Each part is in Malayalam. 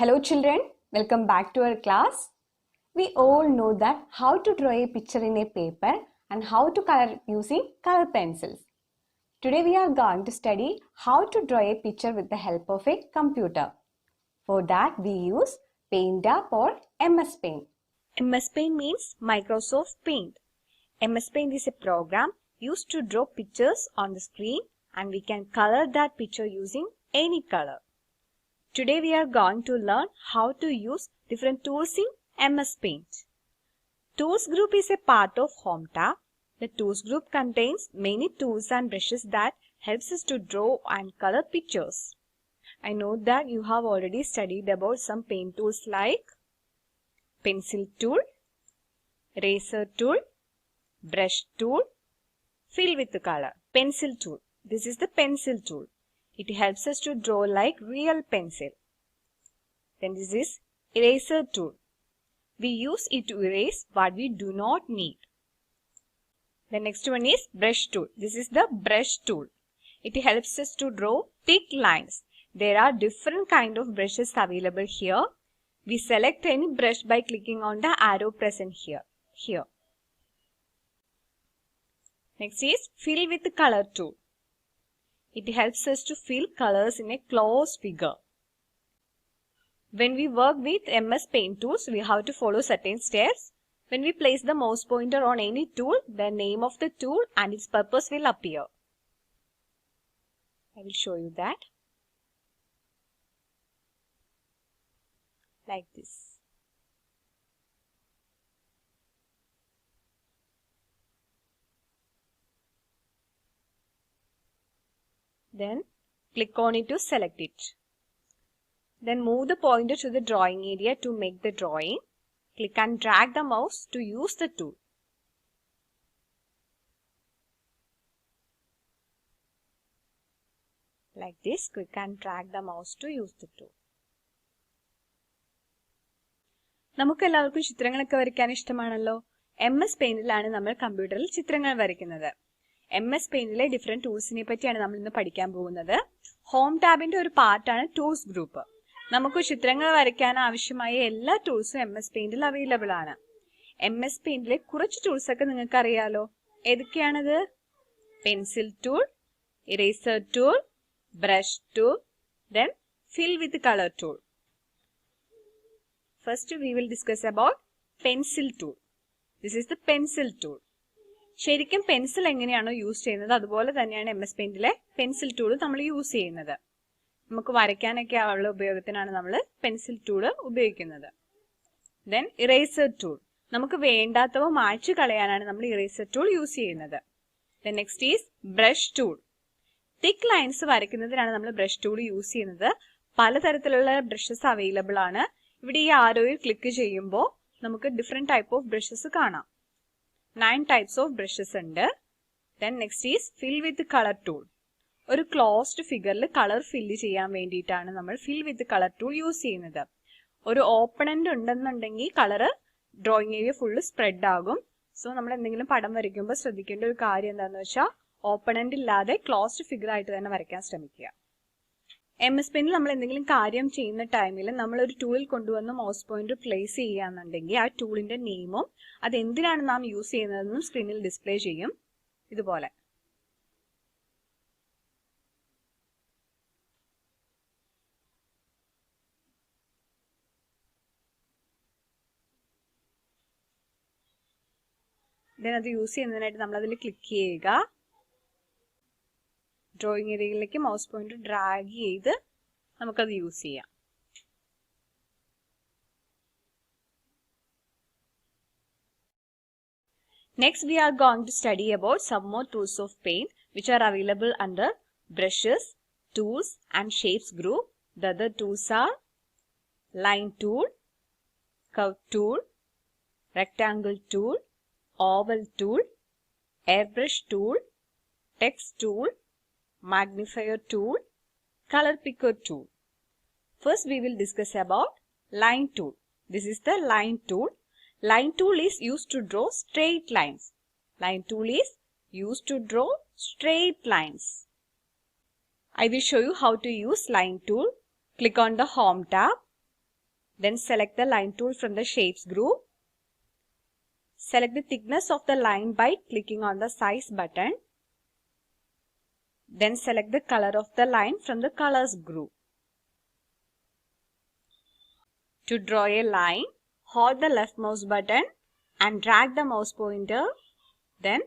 Hello children, welcome back to our class. We all know that how to draw a picture in a paper and how to color using color pencils. Today we are going to study how to draw a picture with the help of a computer. For that we use Paint App or MS Paint. MS Paint means Microsoft Paint. MS Paint is a program used to draw pictures on the screen and we can color that picture using any color. Today we are going to learn how to use different tools in MS Paint. Tools group is a part of Home tab. The tools group contains many tools and brushes that helps us to draw and color pictures. I know that you have already studied about some paint tools like pencil tool, eraser tool, brush tool, fill with color. Pencil tool. This is the pencil tool. It helps us to draw like real pencil. Then this is eraser tool. We use it to erase what we do not need. The next one is brush tool. This is the brush tool. It helps us to draw thick lines. There are different kind of brushes available here. We select any brush by clicking on the arrow present here. Next is fill with color tool. It helps us to fill colors in a closed figure. When we work with MS Paint tools, we have to follow certain steps. When we place the mouse pointer on any tool, the name of the tool and its purpose will appear. I will show you that. Like this. Then click on it to select it. Then move the pointer to the drawing area to make the drawing. Click and drag the mouse to use the tool. Like this, click and drag the mouse to use the tool. നമുക്കെല്ലാവർക്കും ചിത്രങ്ങളൊക്കെ വരയ്ക്കാൻ ഇഷ്ടമാണല്ലോ. MS പെയിന്റിലാണ് നമ്മൾ കമ്പ്യൂട്ടറിൽ ചിത്രങ്ങൾ വരയ്ക്കുന്നത്. MS പെയിന്റിലെ ഡിഫറെന്റ് ടൂൾസിനെ പറ്റിയാണ് നമ്മൾ ഇന്ന് പഠിക്കാൻ പോകുന്നത്. ഹോം ടാബിന്റെ ഒരു പാർട്ടാണ് ടൂൾസ് ഗ്രൂപ്പ്. നമുക്ക് ചിത്രങ്ങൾ വരയ്ക്കാൻ ആവശ്യമായ എല്ലാ ടൂൾസും MS പെയിന്റിൽ അവൈലബിൾ ആണ്. MS പെയിന്റിലെ കുറച്ച് ടൂൾസ് ഒക്കെ നിങ്ങൾക്ക് അറിയാലോ. ഏതൊക്കെയാണത്? Pencil tool, eraser tool, brush tool, then fill with color tool. First we will discuss about pencil tool. This is the pencil tool. ശരിക്കും പെൻസിൽ എങ്ങനെയാണോ യൂസ് ചെയ്യുന്നത് അതുപോലെ തന്നെയാണ് MS പെയിന്റിലെ പെൻസിൽ ടൂൾ നമ്മൾ യൂസ് ചെയ്യുന്നത്. നമുക്ക് വരയ്ക്കാനൊക്കെ ഉള്ള ഉപയോഗത്തിനാണ് നമ്മൾ പെൻസിൽ ടൂൾ ഉപയോഗിക്കുന്നത്. Then eraser tool. നമുക്ക് വേണ്ടാത്തവ മായ്ച്ചു കളയാനാണ് നമ്മൾ ഇറേസർ ടൂൾ യൂസ് ചെയ്യുന്നത്. Then next is brush tool. Thick lines വരയ്ക്കുന്നതിനാണ് നമ്മൾ ബ്രഷ് ടൂൾ യൂസ് ചെയ്യുന്നത്. പലതരത്തിലുള്ള ബ്രഷസ് അവൈലബിൾ ആണ്. ഇവിടെ ഈ ആരോയിൽ ക്ലിക്ക് ചെയ്യുമ്പോൾ നമുക്ക് ഡിഫറെന്റ് ടൈപ്പ് ഓഫ് ബ്രഷസ് കാണാം. 9 types of brushes ഉണ്ട്. Then next is fill with color tool. ഒരു ക്ലോസ്ഡ് ഫിഗറിൽ കളർ ഫില്ല് ചെയ്യാൻ വേണ്ടിയിട്ടാണ് നമ്മൾ fill with color tool use ചെയ്യുന്നത്. ഒരു ഓപ്പണന്റ് ഉണ്ടെന്നുണ്ടെങ്കിൽ colour drawing area full spread ആകും. സോ നമ്മൾ എന്തെങ്കിലും പടം വരയ്ക്കുമ്പോൾ ശ്രദ്ധിക്കേണ്ട ഒരു കാര്യം എന്താണെന്ന് വെച്ചാൽ ഓപ്പണന്റ് ഇല്ലാതെ ക്ലോസ്ഡ് ഫിഗർ ആയിട്ട് തന്നെ വരയ്ക്കാൻ ശ്രമിക്കുക. MS പെയിന്റിൽ നമ്മൾ എന്തെങ്കിലും കാര്യം ചെയ്യുന്ന ടൈമിൽ നമ്മൾ ഒരു ടൂളിൽ കൊണ്ടുവന്ന് മൗസ് പോയിന്റർ പ്ലേസ് ചെയ്യുകയാണെന്നുണ്ടെങ്കിൽ ആ ടൂളിന്റെ നെയിമും അത് എന്തിനാണ് നാം യൂസ് ചെയ്യുന്നതെന്നും സ്ക്രീനിൽ ഡിസ്പ്ലേ ചെയ്യും. ഇതുപോലെ അത് യൂസ് ചെയ്യുന്നതിനായിട്ട് നമ്മൾ അതിൽ ക്ലിക്ക് ചെയ്യുക. ഡ്രോയിങ് ഏരിയയിലേക്ക് മൗസ് പോയിന്റർ ഡ്രാഗ് ചെയ്ത് നമുക്കത് യൂസ് ചെയ്യാം. Next we are going to study about some more tools of paint which are available under brushes, tools and shapes group. The other tools are line tool, curve tool, rectangle tool, oval tool, airbrush tool, text tool, magnifier tool, color picker tool. First we will discuss about line tool. This is the line tool. Line tool is used to draw straight lines. Line tool is used to draw straight lines. I will show you how to use line tool. Click on the Home tab. Then select the line tool from the shapes group. Select the thickness of the line by clicking on the size button. Then select the color of the line from the colors group. To draw a line, hold the left mouse button and drag the mouse pointer. Then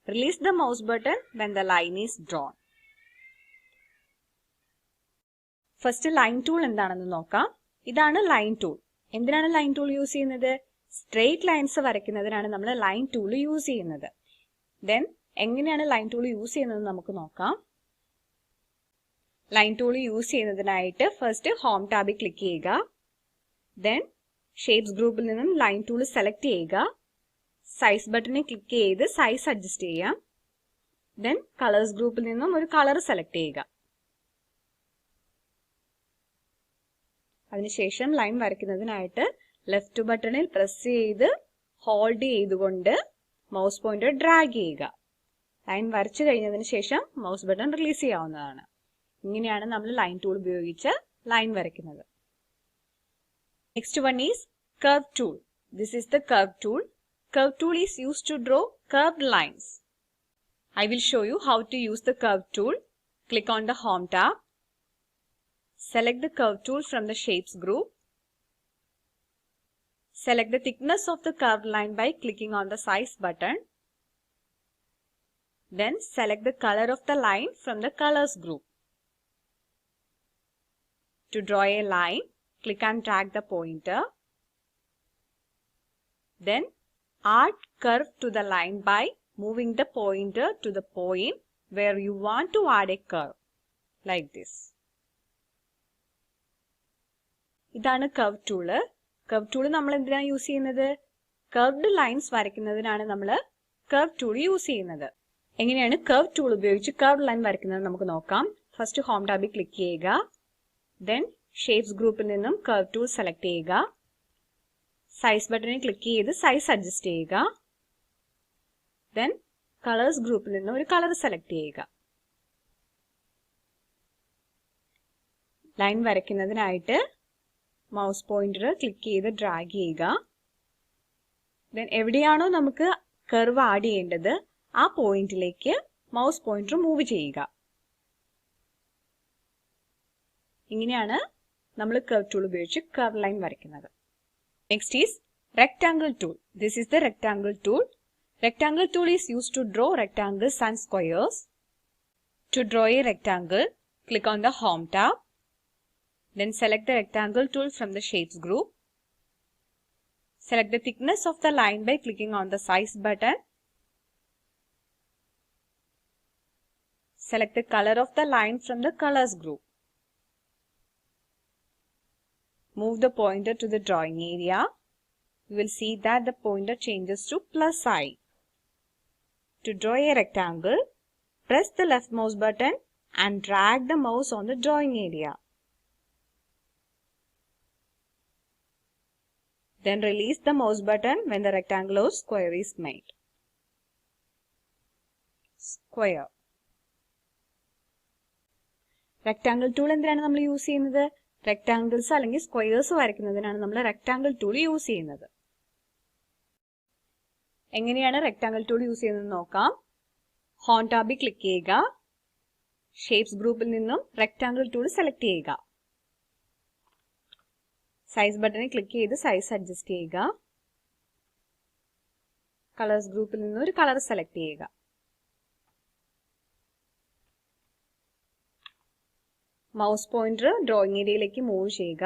release the mouse button when the line is drawn. First line tool എന്താണെന്ന് നോക്കാം. ഇതാണ് line tool. എന്തിനാണ് line tool യൂസ് ചെയ്യുന്നത്? Straight lines വരയ്ക്കുന്നതിനാണ് നമ്മൾ line tool യൂസ് ചെയ്യുന്നത്. Then എങ്ങനെയാണ് line tool യൂസ് ചെയ്യുന്നത് നമുക്ക് നോക്കാം. Line tool യൂസ് ചെയ്യുന്നതിനായിട്ട് ഫസ്റ്റ് ഹോം ടാബിൽ ക്ലിക്ക് ചെയ്യുക. Then ഷേപ്സ് ഗ്രൂപ്പിൽ നിന്നും line tool സെലക്ട് ചെയ്യുക. സൈസ് ബട്ടണിൽ ക്ലിക്ക് ചെയ്ത് സൈസ് അഡ്ജസ്റ്റ് ചെയ്യാം. Then കളേഴ്സ് ഗ്രൂപ്പിൽ നിന്നും ഒരു കളർ സെലക്ട് ചെയ്യുക. അതിനുശേഷം ലൈൻ വരയ്ക്കുന്നതിനായിട്ട് ലെഫ്റ്റ് ബട്ടണിൽ പ്രസ് ചെയ്ത് ഹോൾഡ് ചെയ്തുകൊണ്ട് മൗസ് പോയിന്റർ ഡ്രാഗ് ചെയ്യുക. ലൈൻ വരച്ചു കഴിഞ്ഞതിന് ശേഷം മൗസ് ബട്ടൺ റിലീസ് ചെയ്യാവുന്നതാണ്. ഇങ്ങനെയാണ് നമ്മൾ ലൈൻ ടൂൾ ഉപയോഗിച്ച് ലൈൻ വരയ്ക്കുന്നത്. Next one is curve tool. This is the curve tool. Curve tool is used to draw curved lines. I will show you how to use the curve tool. Click on the Home tab. Select the curve tool from the Shapes group. Select the thickness of the curved line by clicking on the Size button. Then select the color of the line from the Colors group. To draw a line, click and drag the pointer. Then add curve to the line by moving the pointer to the point where you want to add a curve, like this. ഇതാണ് curve tool. Curve tool നമ്മൾ എന്തിനാണ് യൂസ് ചെയ്യുന്നത്? Curved lines വരയ്ക്കുന്നതിനാണ് നമ്മൾ curve tool യൂസ് ചെയ്യുന്നത്. എങ്ങനെയാണ് curve tool ഉപയോഗിച്ച് curved line വരയ്ക്കുന്നത് നമുക്ക് നോക്കാം. ഫസ്റ്റ് ഹോം ടാബിൽ ക്ലിക്ക് ചെയ്യുക. Then ഷേപ്സ് ഗ്രൂപ്പിൽ നിന്നും curve tool സെലക്ട് ചെയ്യുക. സൈസ് ബട്ടണിൽ ക്ലിക്ക് ചെയ്ത് സൈസ് അഡ്ജസ്റ്റ് ചെയ്യുക. Then കളേഴ്സ് ഗ്രൂപ്പിൽ നിന്ന് ഒരു കളർ സെലക്ട് ചെയ്യുക. ലൈൻ വരയ്ക്കുന്നതിനായിട്ട് മൗസ് പോയിന്റർ ക്ലിക്ക് ചെയ്ത് ഡ്രാഗ് ചെയ്യുക. Then എവിടെയാണോ നമുക്ക് കർവ് ആഡ് ചെയ്യേണ്ടത് ആ പോയിന്റിലേക്ക് മൗസ് പോയിന്റർ മൂവ് ചെയ്യുക. ഇങ്ങനെയാണ് നമ്മൾ കർവ് ടൂൾ ഉപയോഗിച്ച് കർവ് ലൈൻ വരയ്ക്കുന്നത്. Next is rectangle tool. This is the rectangle tool. Rectangle tool is used to draw rectangles and squares. To draw a rectangle, click on the Home tab. Then select the rectangle tool from the Shapes group. Select the thickness of the line by clicking on the Size button. Select the color of the line from the Colors group. Move the pointer to the drawing area. You will see that the pointer changes to plus I. To draw a rectangle, press the left mouse button and drag the mouse on the drawing area. Then release the mouse button when the rectangle or square is made. Square. Rectangle tool എന്തിനാണ് നമ്മൾ യൂസ് ചെയ്യുന്നത്? റെക്ടാങ്കിൾസ് അല്ലെങ്കിൽ സ്ക്വയേഴ്സ് വരയ്ക്കുന്നതിനാണ് നമ്മൾ റെക്ടാങ്കിൾ ടൂൾ യൂസ് ചെയ്യുന്നത്. എങ്ങനെയാണ് റെക്ടാങ്കിൾ ടൂൾ യൂസ് ചെയ്യുന്നത് നോക്കാം. ഹോം ടാബിൽ ക്ലിക്ക് ചെയ്യുക. ഷേപ്സ് ഗ്രൂപ്പിൽ നിന്നും റെക്ടാങ്കിൾ ടൂൾ സെലക്ട് ചെയ്യുക. സൈസ് ബട്ടണിൽ ക്ലിക്ക് ചെയ്ത് സൈസ് അഡ്ജസ്റ്റ് ചെയ്യുക. കളേഴ്സ് ഗ്രൂപ്പിൽ നിന്നും ഒരു കളർ സെലക്ട് ചെയ്യുക. മൗസ് പോയിന്റർ ഡ്രോയിങ് ഏരിയയിലേക്ക് മൂവ് ചെയ്യുക.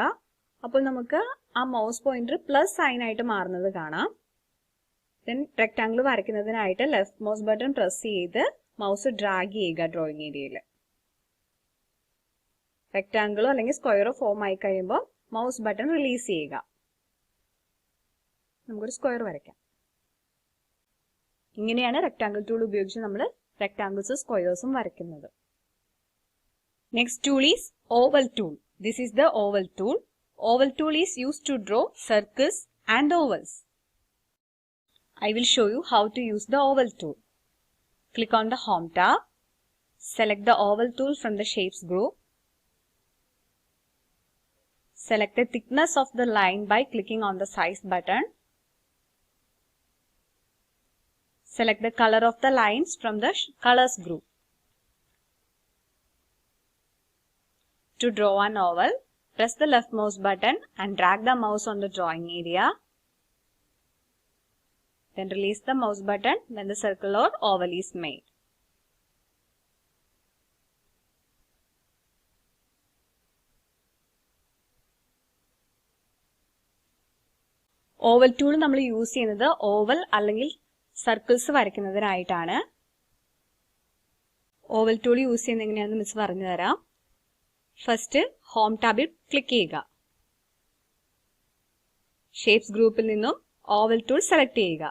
അപ്പോൾ നമുക്ക് ആ മൗസ് പോയിന്റർ പ്ലസ് സൈൻ ആയിട്ട് മാറുന്നത് കാണാം. ദെൻ റെക്ടാങ്കിൾ വരയ്ക്കുന്നതിനായിട്ട് ലെഫ്റ്റ് മൗസ് ബട്ടൺ പ്രസ് ചെയ്ത് മൗസ് ഡ്രാഗ് ചെയ്യുക ഡ്രോയിങ് ഏരിയയിൽ. റെക്ടാങ്കിളോ അല്ലെങ്കിൽ സ്ക്വയറോ ഫോം ആയി കഴിയുമ്പോൾ മൗസ് ബട്ടൺ റിലീസ് ചെയ്യുക. നമുക്കൊരു സ്ക്വയർ വരയ്ക്കാം. ഇങ്ങനെയാണ് റെക്ടാങ്കിൾ ടൂൾ ഉപയോഗിച്ച് നമ്മൾ റെക്ടാങ്കിൾസും സ്ക്വയേഴ്സും വരയ്ക്കുന്നത്. Next tool is oval tool. This is the oval tool. Oval tool is used to draw circles and ovals. I will show you how to use the oval tool. Click on the Home tab. Select the oval tool from the Shapes group. Select the thickness of the line by clicking on the size button. Select the color of the lines from the colors group. To draw an oval, press the left mouse button and drag the mouse on the drawing area. Then release the mouse button when the circle or oval is made. Oval tool നമ്മൾ യൂസ് ചെയ്യുന്നത് oval അല്ലെങ്കിൽ circles വരയ്ക്കുന്നതിനായിട്ടാണ്. Oval tool യൂസ് ചെയ്യുന്നത് എങ്ങനെയാണെന്ന് മിസ് പറഞ്ഞു തരാം. ഫസ്റ്റ് ഹോം ടാബിൽ ക്ലിക്ക് ചെയ്യുക. ഷേപ്സ് ഗ്രൂപ്പിൽ നിന്നും ഓവൽ ടൂൾ സെലക്ട് ചെയ്യുക.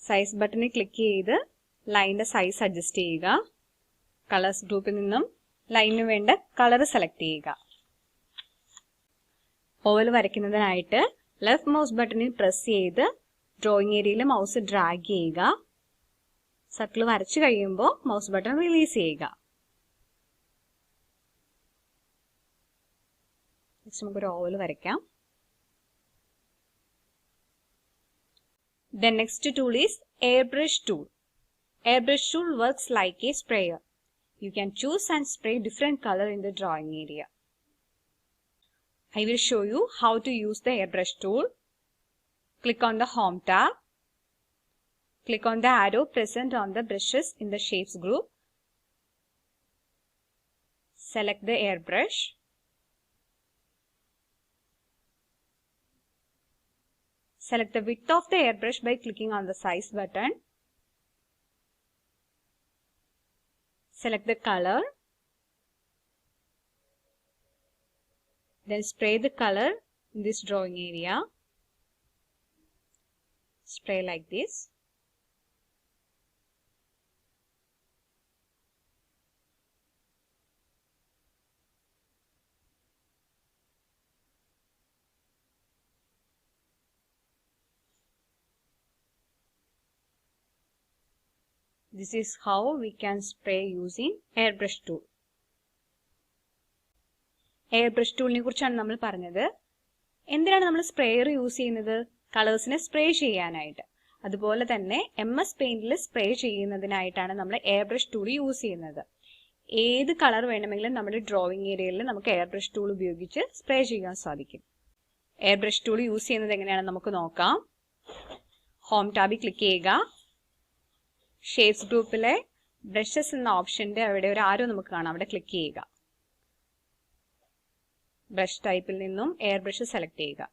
സൈസ് ബട്ടണിൽ ക്ലിക്ക് ചെയ്ത് ലൈനിന്റെ സൈസ് അഡ്ജസ്റ്റ് ചെയ്യുക. കളേഴ്സ് ഗ്രൂപ്പിൽ നിന്നും ലൈനിന് വേണ്ട കളർ സെലക്ട് ചെയ്യുക. ഓവൽ വരയ്ക്കുന്നതിനായിട്ട് ലെഫ്റ്റ് മൗസ് ബട്ടണിൽ പ്രസ് ചെയ്ത് ഡ്രോയിങ് ഏരിയയിൽ മൗസ് ഡ്രാഗ് ചെയ്യുക. സർക്കിൾ വരച്ചു കഴിയുമ്പോൾ മൗസ് ബട്ടൺ റിലീസ് ചെയ്യുക. നെക്സ്റ്റ് നമുക്കൊരു ഓവൽ വരയ്ക്കാം. The next tool is airbrush tool. Airbrush tool works like a sprayer. You can choose and spray different color in the drawing area. I will show you how to use the airbrush tool. Click on the Home tab. Click on the arrow present on the brushes in the Shapes group. Select the airbrush. Select the width of the airbrush by clicking on the size button. Select the color. Then spray the color in this drawing area. Spray like this. This is how we can spray using airbrush tool. Airbrush tool നെ കുറിച്ചാണ് നമ്മൾ പറഞ്ഞത്. എന്തിനാണ് നമ്മൾ സ്പ്രേയർ യൂസ് ചെയ്യുന്നത്? കളേഴ്സിനെ സ്പ്രേ ചെയ്യാനായിട്ട്. അതുപോലെ തന്നെ MS പെയിന്റിൽ സ്പ്രേ ചെയ്യുന്നതിനായിട്ടാണ് നമ്മൾ എയർബ്രഷ് ടൂൾ യൂസ് ചെയ്യുന്നത്. ഏത് കളർ വേണമെങ്കിലും നമ്മുടെ ഡ്രോയിങ് ഏരിയയിൽ നമുക്ക് എയർബ്രഷ് ടൂൾ ഉപയോഗിച്ച് സ്പ്രേ ചെയ്യാൻ സാധിക്കും. എയർബ്രഷ് ടൂൾ യൂസ് ചെയ്യുന്നത് എങ്ങനെയാണെന്ന് നമുക്ക് നോക്കാം. ഹോം ടാബിൽ ക്ലിക്ക് ചെയ്യുക. ഷേപ്സ് ഗ്രൂപ്പിലെ ബ്രഷസ് എന്ന ഓപ്ഷന്റെ അവിടെ ഒരു ആരോ നമുക്ക് കാണാം. അവിടെ ക്ലിക്ക് ചെയ്യുക. ബ്രഷ് ടൈപ്പിൽ നിന്നും എയർ ബ്രഷ് സെലക്ട് ചെയ്യുക.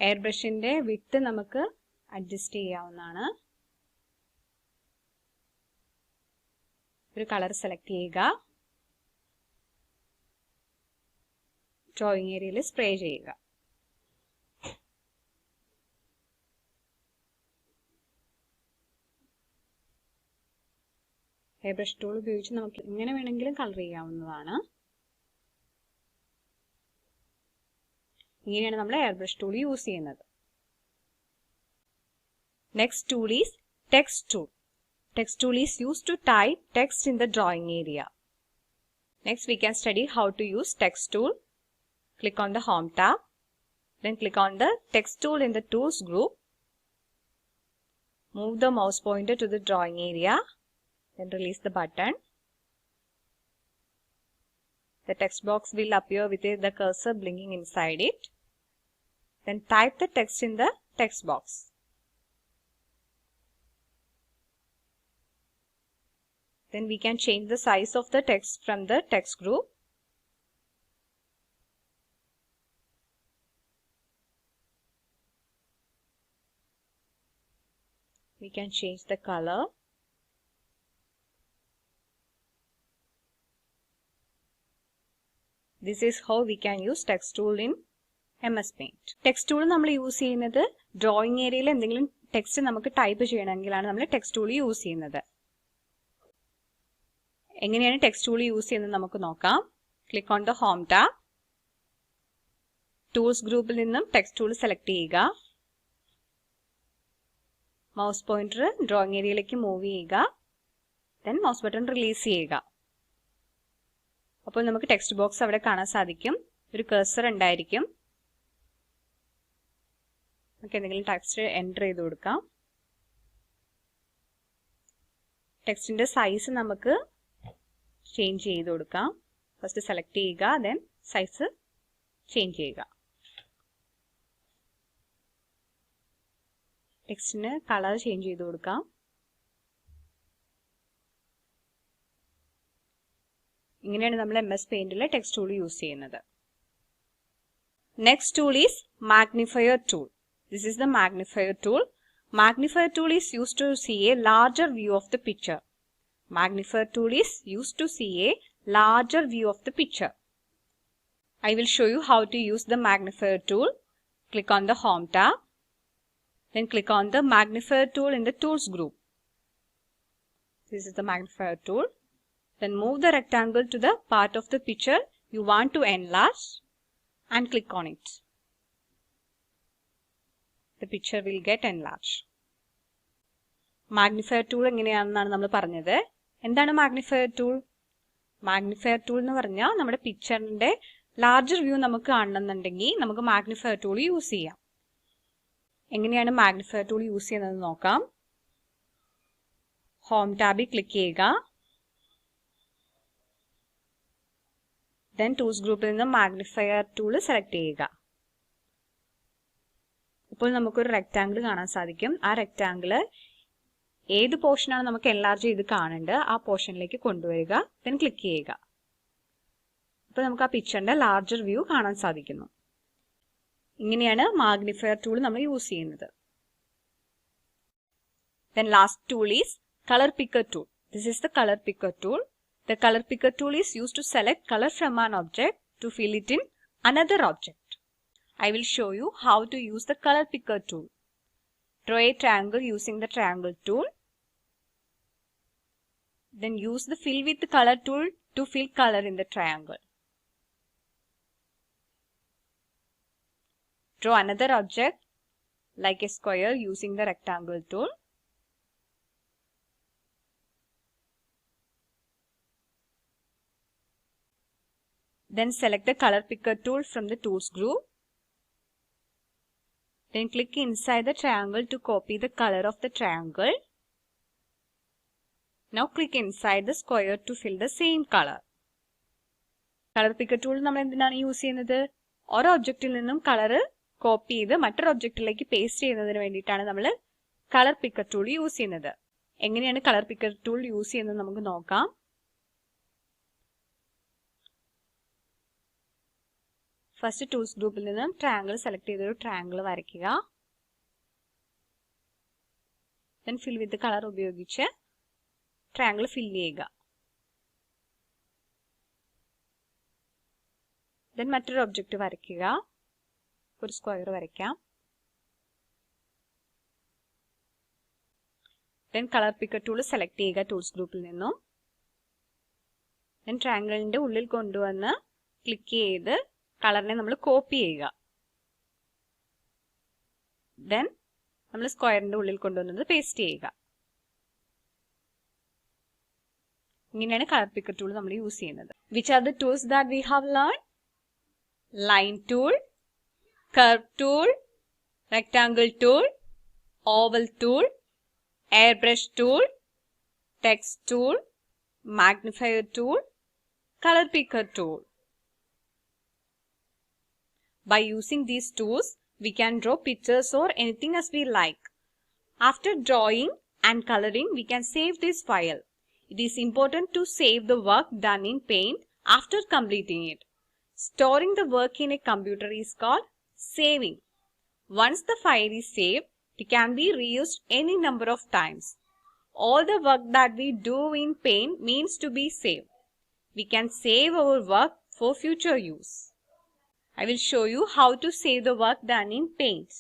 എയർ ബ്രഷിന്റെ വിഡ്ത് നമുക്ക് അഡ്ജസ്റ്റ് ചെയ്യാവുന്നതാണ്. ഒരു കളർ സെലക്ട് ചെയ്യുക. ഡ്രോയിങ് ഏരിയയിൽ സ്പ്രേ ചെയ്യുക. എയർബ്രഷ് ടൂൾ ഉപയോഗിച്ച് നമുക്ക് എങ്ങനെ വേണമെങ്കിലും കളർ ചെയ്യാവുന്നതാണ്. ഇങ്ങനെയാണ് നമ്മൾ എയർബ്രഷ് ടൂൾ യൂസ് ചെയ്യുന്നത്. Next tool is text tool. Text tool is used to type text in the drawing area. Next, we can study how to use text tool. Click on the Home tab. Then click on the text tool in the Tools group. Move the mouse pointer to the drawing area. Then release the button. The text box will appear with the cursor blinking inside it. Then type the text in the text box. Then we can change the size of the text from the text group. We can change the color. This is how we can use text tool in MS Paint. Text tool നമ്മൾ യൂസ് ചെയ്യുന്നത് ഡ്രോയിങ് ഏരിയയിൽ എന്തെങ്കിലും ടെക്സ്റ്റ് നമുക്ക് ടൈപ്പ് ചെയ്യണമെങ്കിലാണ് നമ്മൾ ടെക്സ്റ്റ് ടൂൾ യൂസ് ചെയ്യുന്നത്. എങ്ങനെയാണ് ടെക്സ്റ്റ് ടൂൾ യൂസ് ചെയ്യുന്നത് നമുക്ക് നോക്കാം. Click on the home tab. Tools ഗ്രൂപ്പിൽ നിന്നും ടെക്സ്റ്റ് ടൂൾ സെലക്ട് ചെയ്യുക. മൗസ് പോയിന്റർ ഡ്രോയിങ് ഏരിയയിലേക്ക് മൂവ് ചെയ്യുക. ദെൻ മൗസ് ബട്ടൺ റിലീസ് ചെയ്യുക. അപ്പോൾ നമുക്ക് ടെക്സ്റ്റ് ബോക്സ് അവിടെ കാണാൻ സാധിക്കും. ഒരു കഴ്സർ ഉണ്ടായിരിക്കും. നമുക്ക് എന്തെങ്കിലും ടെക്സ്റ്റ് എൻ്റർ ചെയ്ത് കൊടുക്കാം. ടെക്സ്റ്റിന്റെ സൈസ് നമുക്ക് ചേഞ്ച് ചെയ്ത് കൊടുക്കാം. ഫസ്റ്റ് സെലക്ട് ചെയ്യുക, ദെൻ സൈസ് ചേഞ്ച് ചെയ്യുക. ടെക്സ്റ്റിന് കളർ ചേഞ്ച് ചെയ്ത് കൊടുക്കാം. ഇങ്ങനെയാണ് നമ്മൾ MS Paintലെ ടെക്സ്റ്റ് ടൂൾ യൂസ് ചെയ്യുന്നത്. Next tool is magnifier tool. This is the magnifier tool. Magnifier tool is used to see a larger view of the picture. Magnifier tool is used to see a larger view of the picture. I will show you how to use the magnifier tool. Click on the Home tab. Then click on the magnifier tool in the tools group. This is the magnifier tool. Then move the rectangle to the part of the picture you want to enlarge and click on it. The picture will get enlarged. Magnifier tool എങ്ങനെയാണെന്നാണ് നമ്മൾ പറഞ്ഞത്. എന്താണ് magnifier tool? Magnifier tool എന്ന് പറഞ്ഞാൽ നമ്മുടെ പിക്ചറിന്റെ ലാർജർ വ്യൂ നമുക്ക് കാണണമെന്നുണ്ടെങ്കിൽ നമുക്ക് magnifier tool യൂസ് ചെയ്യാം. എങ്ങനെയാണ് magnifier tool യൂസ് ചെയ്യുന്നത് നോക്കാം. ഹോം ടാബിൽ ക്ലിക്ക് ചെയ്യുക. Then tools ഗ്രൂപ്പിൽ നിന്ന് magnifier tool സെലക്ട് ചെയ്യുക. ഇപ്പോൾ നമുക്കൊരു റെക്ടാങ്കിൾ കാണാൻ സാധിക്കും. ആ റെക്ടാങ്കിൾ ഏത് പോർഷനാണ് നമുക്ക് എൻലാർജ് ചെയ്ത് കാണേണ്ടത് ആ പോർഷനിലേക്ക് കൊണ്ടുവരിക. ദെൻ ക്ലിക്ക് ചെയ്യുക. അപ്പോൾ നമുക്ക് ആ പിക്ചറിന്റെ ലാർജർ വ്യൂ കാണാൻ സാധിക്കുന്നു. ഇങ്ങനെയാണ് മാഗ്നിഫയർ ടൂൾ നമ്മൾ യൂസ് ചെയ്യുന്നത്. Then last tool is color picker tool. This is the color picker tool. The color picker tool is used to select color from an object to fill it in another object. I will show you how to use the color picker tool. Draw a triangle using the triangle tool. Then use the fill with color tool to fill color in the triangle. Draw another object like a square using the rectangle tool. Then select the color picker tool from the tools group. Then click inside the triangle to copy the color of the triangle. Now click inside the square to fill the same color. Color picker tool നമ്മൾ എന്തിനാണ് യൂസ് ചെയ്യുന്നത്? ഒരു ഒബ്ജക്റ്റിൽ നിന്നും കളർ കോപ്പി ചെയ്ത് മറ്റൊരു ഒബ്ജക്റ്റിലേക്ക് പേസ്റ്റ് ചെയ്യുന്നതിന് വേണ്ടിയിട്ടാണ് നമ്മൾ കളർ പിക്കർ ടൂൾ യൂസ് ചെയ്യുന്നത്. എങ്ങനെയാണ് കളർ പിക്കർ ടൂൾ യൂസ് ചെയ്യുന്നത് നമുക്ക് നോക്കാം. ഫസ്റ്റ് ടൂൾസ് ഗ്രൂപ്പിൽ നിന്നും ട്രയാങ്കിൾ സെലക്ട് ചെയ്തൊരു ട്രയാങ്കിൾ വരയ്ക്കുക. ദെൻ ഫിൽ വിത്ത് കളർ ഉപയോഗിച്ച് ട്രയാങ്കിൾ ഫിൽ ചെയ്യുക. ദെൻ മറ്റൊരു ഒബ്ജക്റ്റ് വരയ്ക്കുക. ഒരു സ്ക്വയർ വരയ്ക്കാം. Then colour picker tool select ചെയ്യുക ടൂൾസ് ഗ്രൂപ്പിൽ നിന്നും. ദെൻ ട്രയാങ്കിളിന്റെ ഉള്ളിൽ കൊണ്ടുവന്ന് ക്ലിക്ക് ചെയ്ത് കളറിനെ നമ്മൾ കോപ്പി ചെയ്യുക. ദെൻ നമ്മൾ സ്ക്വയറിന്റെ ഉള്ളിൽ കൊണ്ടുവന്നത് പേസ്റ്റ് ചെയ്യുക. ഇങ്ങനെയാണ് കളർ പിക്കർ ടൂൾ നമ്മൾ യൂസ് ചെയ്യുന്നത്. Which are the tools that we have learn? Line tool, curve tool, rectangle tool, oval tool, air brush tool, text tool, magnifier tool, colour picker tool. By using these tools, we can draw pictures or anything as we like. After drawing and coloring, we can save this file. It is important to save the work done in Paint after completing it. Storing the work in a computer is called saving. Once the file is saved, it can be reused any number of times. All the work that we do in Paint means to be saved. We can save our work for future use. I will show you how to save the work done in Paint.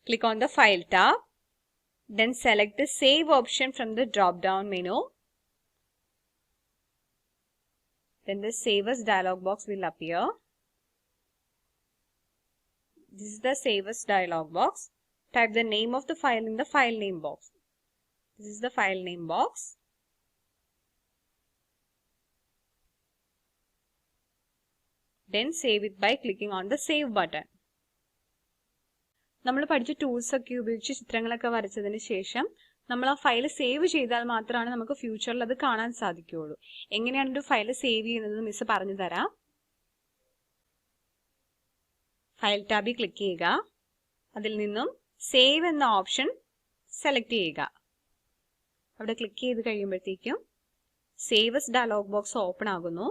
Click on the File tab. Then select the Save option from the drop-down menu. Then the Save As dialog box will appear. This is the Save As dialog box. Type the name of the file in the File Name box. This is the File Name box. Then save it by clicking on the save button. നമ്മൾ പഠിച്ച ടൂൾസ് ഒക്കെ ഉപയോഗിച്ച് ചിത്രങ്ങളൊക്കെ വരച്ചതിന് ശേഷം നമ്മൾ ആ ഫയൽ സേവ് ചെയ്താൽ മാത്രമാണ് നമുക്ക് ഫ്യൂച്ചറിൽ അത് കാണാൻ സാധിക്കുകയുള്ളൂ. എങ്ങനെയാണ് ഒരു ഫയൽ സേവ് ചെയ്യുന്നത് മിസ് പറഞ്ഞു തരാം. ഫയൽ ടാബിൽ ക്ലിക്ക് ചെയ്യുക. അതിൽ നിന്നും സേവ് എന്ന ഓപ്ഷൻ സെലക്ട് ചെയ്യുക. അവിടെ ക്ലിക്ക് ചെയ്ത് കഴിയുമ്പോഴത്തേക്കും save S dialogue box open ആകുന്നു.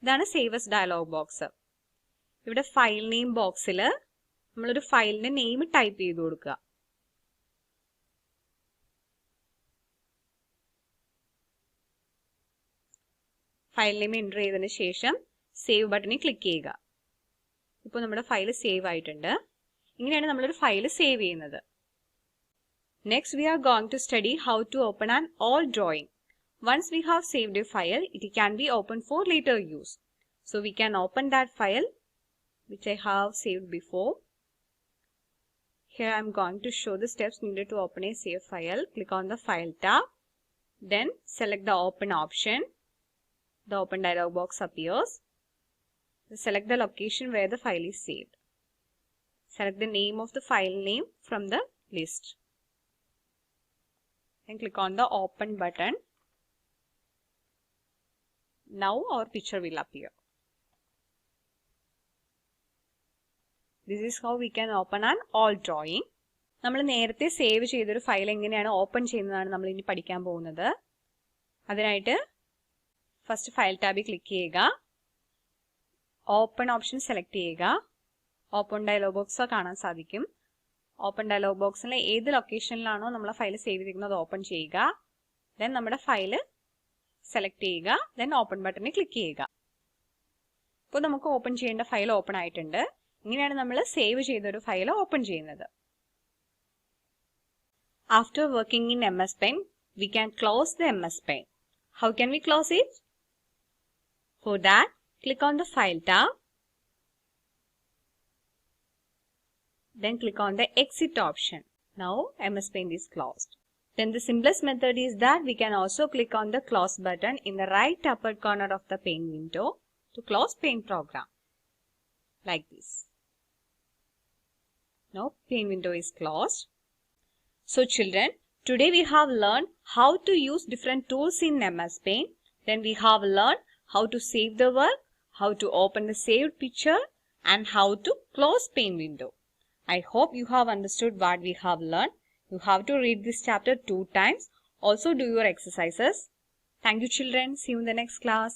ഇതാണ് സേവ് എസ് ഡയലോഗ് ബോക്സ്. ഇവിടെ ഫയൽ നെയിം ബോക്സിൽ നമ്മളൊരു ഫയലിന്റെ നെയിം ടൈപ്പ് ചെയ്ത് കൊടുക്കുക. ഫയൽ നെയിം എൻ്റർ ചെയ്തതിന് ശേഷം സേവ് ബട്ടണിൽ ക്ലിക്ക് ചെയ്യുക. ഇപ്പോൾ നമ്മുടെ ഫയൽ സേവ് ആയിട്ടുണ്ട്. ഇങ്ങനെയാണ് നമ്മളൊരു ഫയൽ സേവ് ചെയ്യുന്നത്. Next, we are going to study how to open an old drawing. Once we have saved a file, it can be opened for later use. So we can open that file which I have saved before. Here I am going to show the steps needed to open a save file. Click on the File tab. Then select the Open option. The Open dialog box appears. Select the location where the file is saved. Select the name of the file name from the list. And click on the Open button. Now our picture will appear. This is how we can open an old drawing. നമ്മൾ നേരത്തെ സേവ് ചെയ്തൊരു ഫയൽ എങ്ങനെയാണ് ഓപ്പൺ ചെയ്യുന്നതാണ് നമ്മൾ ഇനി പഠിക്കാൻ പോകുന്നത്. അതിനായിട്ട് ഫസ്റ്റ് ഫയൽ ടാബിൽ ക്ലിക്ക് ചെയ്യുക. ഓപ്പൺ ഓപ്ഷൻ സെലക്ട് ചെയ്യുക. ഓപ്പൺ ഡയലോഗ് ബോക്സ് കാണാൻ സാധിക്കും. ഓപ്പൺ ഡയലോഗ് ബോക്സിലെ ഏത് ലൊക്കേഷനിലാണോ നമ്മൾ ഫയൽ സേവ് ചെയ്തിരിക്കുന്നത് ഓപ്പൺ ചെയ്യുക. ദെൻ നമ്മുടെ ഫയൽ സെലക്ട് ചെയ്യുക. ദെൻ ഓപ്പൺ ബട്ടണിൽ ക്ലിക്ക് ചെയ്യുക. ഇപ്പോൾ നമുക്ക് ഓപ്പൺ ചെയ്യേണ്ട ഫയൽ ഓപ്പൺ ആയിട്ടുണ്ട്. ഇങ്ങനെയാണ് നമ്മൾ സേവ് ചെയ്തൊരു ഫയൽ ഓപ്പൺ ചെയ്യുന്നത്. After working in MS Paint, we can close the MS Paint. How can we close it? For that, click on the File tab. Then click on the Exit option. Now MS Paint is closed. Then the simplest method is that we can also click on the Close button in the right upper corner of the Paint window to close Paint program. Like this. Now Paint window is closed. So children, today we have learned how to use different tools in MS Paint. Then we have learned how to save the work, how to open the saved picture, and how to close Paint window. I hope you have understood what we have learned. You have to read this chapter 2 times. Also do your exercises. Thank you children. See you in the next class.